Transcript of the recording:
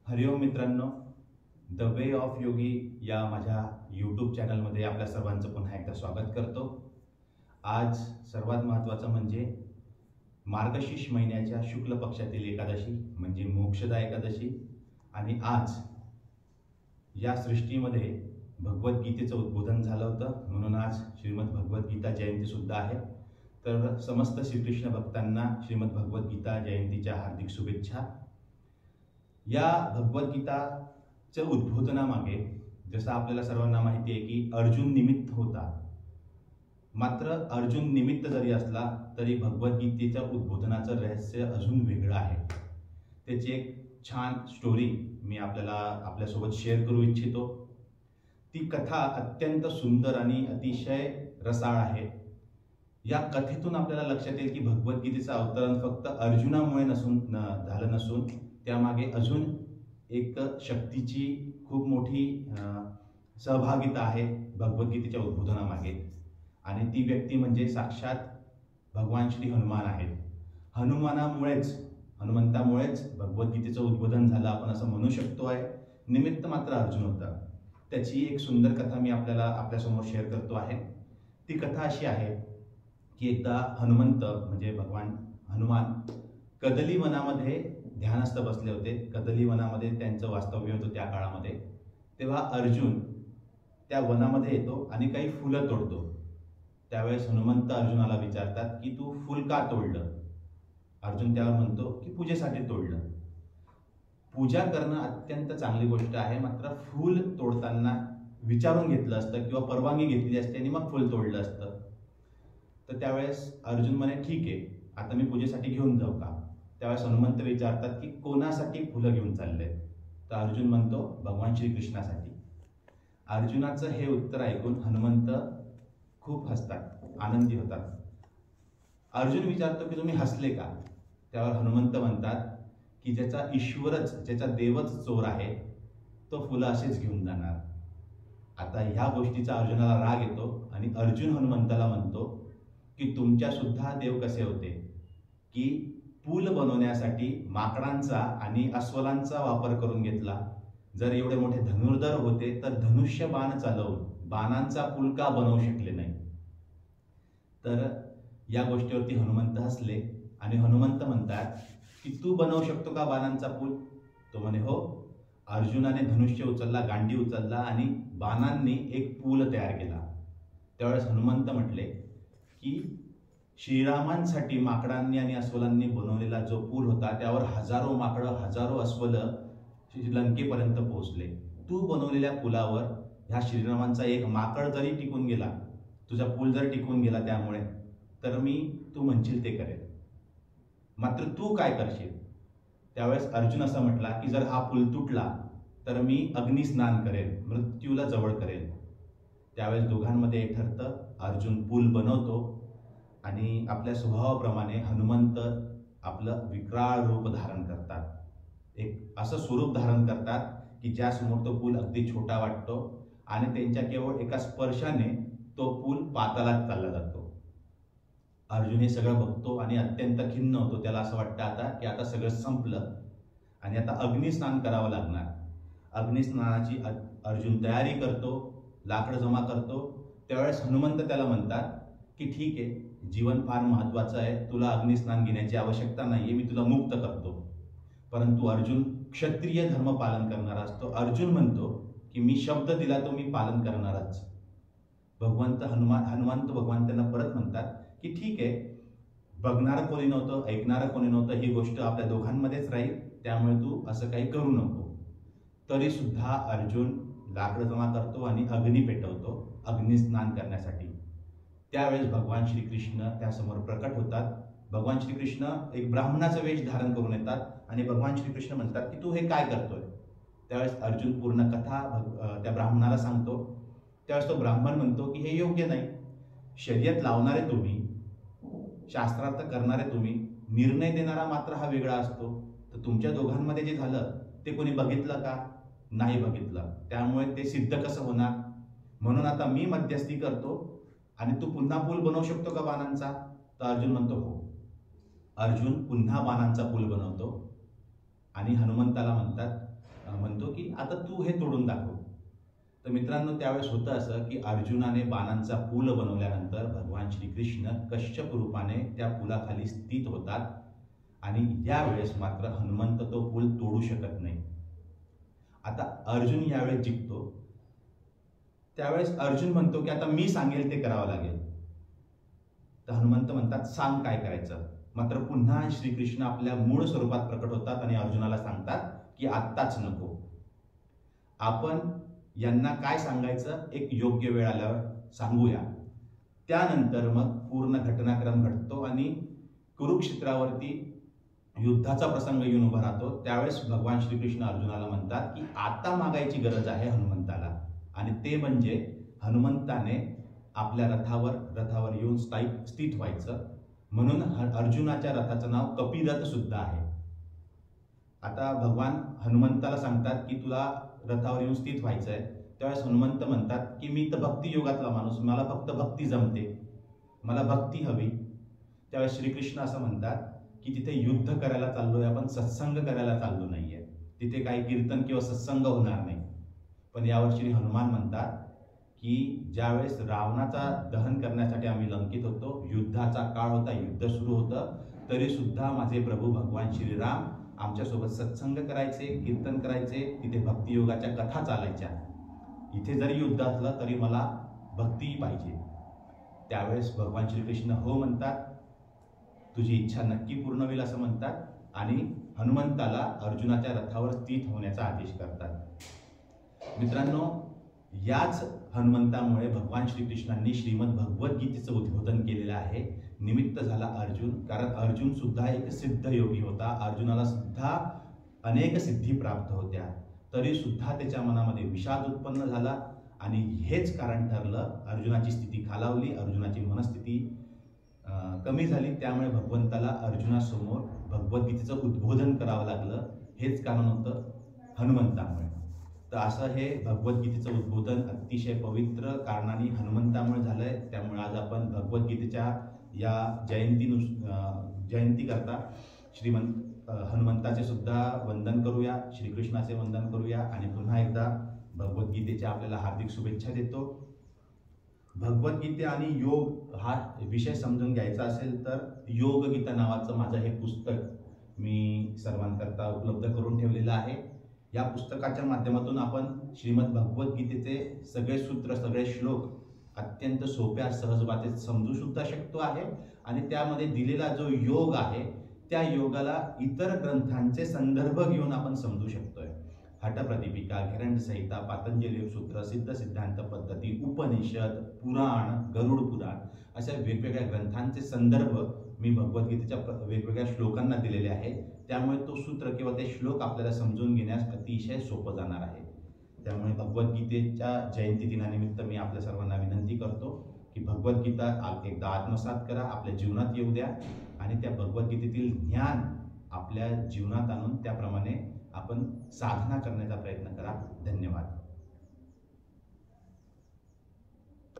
हरिओम मित्रांनो, the way of योगी या माझ्या यूट्यूब चॅनलमध्ये आपल्या सर्वांचं पुन्हा एकदा स्वागत करतो। आज सर्वात महत्त्वाचं म्हणजे मार्गशीर्ष महिन्याच्या शुक्ल पक्षातील एकादशी म्हणजे मोक्षदा एकादशी। आणि आज या सृष्टीमध्ये भगवद्गीतेचं उद्बोधन झालं होतं, म्हणून आज श्रीमद भगवद्गीता जयंती सुद्धा आहे। तर समस्त श्रीकृष्ण भक्तांना श्रीमद भगवद्गीता जयंतीच्या हार्दिक शुभेच्छा। या भगवद्गीताच्या उद्बोधनामागे जसं आपल्याला सर्वांना माहिती आहे की अर्जुन निमित्त होता, मात्र अर्जुन निमित्त जरी असला तरी भगवद्गीतेच्या उद्बोधनाचं रहस्य अजून वेगळं आहे। त्याची एक छान स्टोरी मी आपल्यासोबत शेअर करू इच्छितो। ती कथा अत्यंत सुंदर आणि अतिशय रसाळ आहे। या कथेतून आपल्याला लक्षात येईल की भगवद्गीतेचं अवतरण फक्त अर्जुनामुळे झालं नसून त्यामागे अजून एक शक्तीची खूप मोठी सहभागिता आहे भगवद्गीतेच्या उद्बोधनामागे, आणि ती व्यक्ती म्हणजे साक्षात भगवान श्री हनुमान आहेत। हनुमंतामुळेच भगवद्गीतेचं उद्बोधन झालं, आपण असं म्हणू शकतो आहे। निमित्त मात्र अर्जुन होता। त्याची एक सुंदर कथा मी आपल्यासमोर शेअर करतो आहे। ती कथा अशी आहे की एकदा हनुमंत म्हणजे भगवान हनुमान कदली वनामध्ये ध्यानस्थ बसले होते। कदली वनामध्ये त्यांचं वास्तव्य होतं त्या काळामध्ये। तेव्हा अर्जुन त्या वनामध्ये येतो आणि काही फुलं तोडतो। त्यावेळेस हनुमंत अर्जुनाला विचारतात की तू फुल का तोडलं? अर्जुन त्यावर म्हणतो की पूजेसाठी तोडलं। पूजा करणं अत्यंत चांगली गोष्ट आहे, मात्र फूल तोडताना विचारून घेतलं असतं किंवा परवानगी घेतली असते आणि मग फुल तोडलं असतं। तर त्यावेळेस अर्जुन म्हणे ठीक आहे, आता मी पूजेसाठी घेऊन जाऊ का? त्यावेळेस हनुमंत विचारतात की कोणासाठी फुलं घेऊन चालले? तर अर्जुन म्हणतो भगवान श्रीकृष्णासाठी। अर्जुनाचं हे उत्तर ऐकून हनुमंत खूप हसतात, आनंदी होतात। अर्जुन विचारतो की तुम्ही हसले का? त्यावर हनुमंत म्हणतात की ज्याचा ईश्वरच ज्याचा देवच चोर आहे तो फुलं असेच घेऊन जाणार। आता ह्या गोष्टीचा अर्जुनाला राग येतो आणि अर्जुन हनुमंताला म्हणतो की तुमच्या सुद्धा देव कसे होते की पूल बनवण्यासाठी माकडांचा आणि अस्वलांचा वापर करून घेतला। जर एवढे मोठे धनुर्धर होते तर धनुष्य बाण चालवून बाणांचा पूल का बनवू शकले नाही? तर या गोष्टीवरती हनुमंत हसले आणि हनुमंत म्हणतात की तू बनवू शकतो का बाणांचा पूल? तो म्हणे हो। अर्जुनाने धनुष्य उचलला, गांडी उचलला आणि बाणांनी एक पूल तयार केला। त्यावेळेस हनुमंत म्हटले की श्रीरामांसाठी माकडांनी आणि अस्वलांनी बनवलेला जो पूल होता त्यावर हजारो माकडं हजारो अस्वल लंकेपर्यंत पोहोचले। तू बनवलेल्या पुलावर ह्या श्रीरामांचा एक माकड जरी टिकून गेला, तुझा पूल जर टिकून गेला त्यामुळे, तर मी तू म्हणशील ते करेल, मात्र तू काय करशील? त्यावेळेस अर्जुन असं म्हटला की जर हा पूल तुटला तर मी अग्निस्नान करेल, मृत्यूला जवळ करेल। त्यावेळेस दोघांमध्ये एक ठरतं, अर्जुन पूल बनवतो आणि आपल्या स्वभावाप्रमाणे हनुमंत आपलं विक्राळ रूप धारण करतात। एक असं स्वरूप धारण करतात की ज्यासमोर तो पूल अगदी छोटा वाटतो आणि त्यांच्या केवळ एका स्पर्शाने तो पूल पाताळात चालला जातो। अर्जुन हे सगळं बघतो आणि अत्यंत खिन्न होतो। त्याला असं वाटतं आता की आता सगळं संपलं आणि आता अग्निस्नान करावं लागणार। अग्निस्नानाची अर्जुन तयारी करतो, लाकडं जमा करतो। त्यावेळेस हनुमंत त्याला म्हणतात की ठीक आहे, जीवन फार महत्त्वाचं आहे, तुला अग्निस्नान घेण्याची आवश्यकता नाहीये, मी तुला मुक्त करतो। परंतु अर्जुन क्षत्रिय धर्म पालन करणारा असतो। अर्जुन म्हणतो की मी शब्द दिला तो मी पालन करणारच। हनुमंत भगवान त्यांना परत म्हणतात की ठीक आहे, बघणारं कोणी नव्हतं, ऐकणारं कोणी नव्हतं, ही गोष्ट आपल्या दोघांमध्येच राहील, त्यामुळे तू असं काही करू नको। तरी सुद्धा अर्जुन लाकडं जमा करतो आणि अग्नी पेटवतो अग्निस्नान करण्यासाठी। त्यावेळेस भगवान श्रीकृष्ण त्यासमोर प्रकट होतात। भगवान श्रीकृष्ण एक ब्राह्मणाचा वेश धारण करून येतात आणि भगवान श्रीकृष्ण म्हणतात की तू हे काय करतोय? त्यावेळेस अर्जुन पूर्ण कथा त्या ब्राह्मणाला सांगतो। त्यावेळेस तो ब्राह्मण म्हणतो की हे योग्य नाही, शर्यत लावणारे तुम्ही, शास्त्रार्थ करणारे तुम्ही, निर्णय देणारा मात्र हा वेगळा असतो। तर तुमच्या दोघांमध्ये जे झालं ते कोणी बघितलं का? नाही बघितलं, त्यामुळे ते सिद्ध कसं होणार? म्हणून आता मी मध्यस्थी करतो आणि तू पुन्हा पूल बनवू शकतो का बाणांचा? तर अर्जुन म्हणतो हो। अर्जुन पुन्हा बाणांचा पूल बनवतो आणि हनुमंताला म्हणतात म्हणतो की आता तू हे तोडून दाखव. तर मित्रांनो, त्यावेळेस होतं असं की अर्जुनाने बाणांचा पूल बनवल्यानंतर भगवान श्रीकृष्ण कश्यप रूपाने त्या पुलाखाली स्थित होतात आणि यावेळेस मात्र हनुमंत तो पूल तोडू शकत नाही. आता अर्जुन यावेळेस जिंकतो. त्यावेळेस अर्जुन म्हणतो की आता मी सांगेल ते करावं लागेल. तर हनुमंत म्हणतात सांग काय करायचं. मात्र पुन्हा श्रीकृष्ण आपल्या मूळ स्वरूपात प्रकट होतात आणि अर्जुनाला सांगतात की आत्ताच नको, आपण यांना काय सांगायचं एक योग्य वेळ आल्यावर सांगूया. त्यानंतर मग पूर्ण घटनाक्रम घडतो आणि कुरुक्षेत्रावरती युद्धाचा प्रसंग येऊन उभा राहतो. त्यावेळेस भगवान श्रीकृष्ण अर्जुनाला म्हणतात की आता मागायची गरज आहे हनुमंताला, आणि ते म्हणजे हनुमंताने आपल्या रथावर येऊन स्थित व्हायचं. म्हणून अर्जुनाच्या रथाचं नाव कपिरथ सुद्धा आहे. आता भगवान हनुमंताला सांगतात की तुला रथावर येऊन स्थित व्हायचं आहे. त्यावेळेस हनुमंत म्हणतात की मी तर भक्ती योगातला माणूस, मला फक्त भक्ती जमते, मला भक्ती हवी. त्यावेळेस श्रीकृष्ण असं म्हणतात की तिथे युद्ध करायला चाललोय आपण, सत्संग करायला चाललो नाहीये, तिथे काही कीर्तन किंवा सत्संग होणार नाही. पण यावर श्री हनुमान म्हणतात की ज्यावेळेस रावणाचा दहन करण्यासाठी आम्ही लंकित होतो, युद्धाचा काळ होता, युद्ध सुरू होतं, तरी सुद्धा माझे प्रभू भगवान श्रीराम आमच्यासोबत सत्संग करायचे, कीर्तन करायचे, तिथे भक्तियोगाच्या कथा चालायच्या. इथे जरी युद्ध असलं तरी मला भक्ती पाहिजे. त्यावेळेस भगवान श्रीकृष्ण हो म्हणतात, तुझी इच्छा नक्की पूर्ण होईल असं म्हणतात आणि हनुमंताला अर्जुनाच्या रथावर स्थित होण्याचा आदेश करतात. मित्रांनो, याच हनुमंतामुळे भगवान श्रीकृष्णांनी श्रीमद भगवद्गीतेचं उद्बोधन केलेलं आहे. निमित्त झाला अर्जुन, कारण अर्जुन सुद्धा एक सिद्ध योगी होता. अर्जुनाला सुद्धा अनेक सिद्धी प्राप्त होत्या, तरी सुद्धा त्याच्या मनामध्ये विषाद उत्पन्न झाला आणि हेच कारण ठरलं. अर्जुनाची स्थिती खालावली, अर्जुनाची मनस्थिती कमी झाली. त्यामुळे भगवंताला अर्जुनासमोर भगवद्गीतेचं उद्बोधन करावं लागलं. हेच कारण होतं हनुमंतामुळे. तर असं हे भगवद्गीतेचं उद्बोधन अतिशय पवित्र कारणाने हनुमंतामुळे झालंय. त्यामुळे आज आपण भगवद्गीतेच्या या जयंती करता हनुमंताचे सुद्धा वंदन करूया, श्रीकृष्णाचे वंदन करूया आणि पुन्हा एकदा भगवद्गीतेच्या आपल्याला हार्दिक शुभेच्छा देतो. भगवद्गीते आणि योग हा विषय समजून घ्यायचा असेल तर योगगीता नावाचं माझं हे पुस्तक मी सर्वांकरता उपलब्ध करून ठेवलेलं आहे. या पुस्तकाच्या माध्यमातून आपण श्रीमद भगवद्गीतेचे सगळे सूत्र, सगळे श्लोक अत्यंत सोप्या सहज भाषेत समजू सुद्धा शकतो आहे आणि त्यामध्ये दिलेला जो योग आहे त्या योगाला इतर ग्रंथांचे संदर्भ घेऊन आपण समजू शकतोय. हठप्रदीपिका, घिरंड संहिता, पातंजली योगसूत्र, सिद्ध सिद्धांत पद्धती, उपनिषद, पुराण, गरुड पुराण अशा वेगवेगळ्या ग्रंथांचे संदर्भ मी भगवद्गीतेच्या वेगवेगळ्या श्लोकांना दिलेले आहे. त्यामुळे तो सूत्र किंवा ते श्लोक आपल्याला समजून घेण्यास अतिशय सोपं जाणार आहे. त्यामुळे भगवद्गीतेच्या जयंती दिनानिमित्त मी आपल्या सर्वांना विनंती करतो की भगवद्गीता एकदा आत्मसात करा, आपल्या जीवनात येऊ द्या आणि त्या भगवद्गीतेतील ज्ञान आपल्या जीवनात आणून त्याप्रमाणे आपण साधना करण्याचा प्रयत्न करा. धन्यवाद.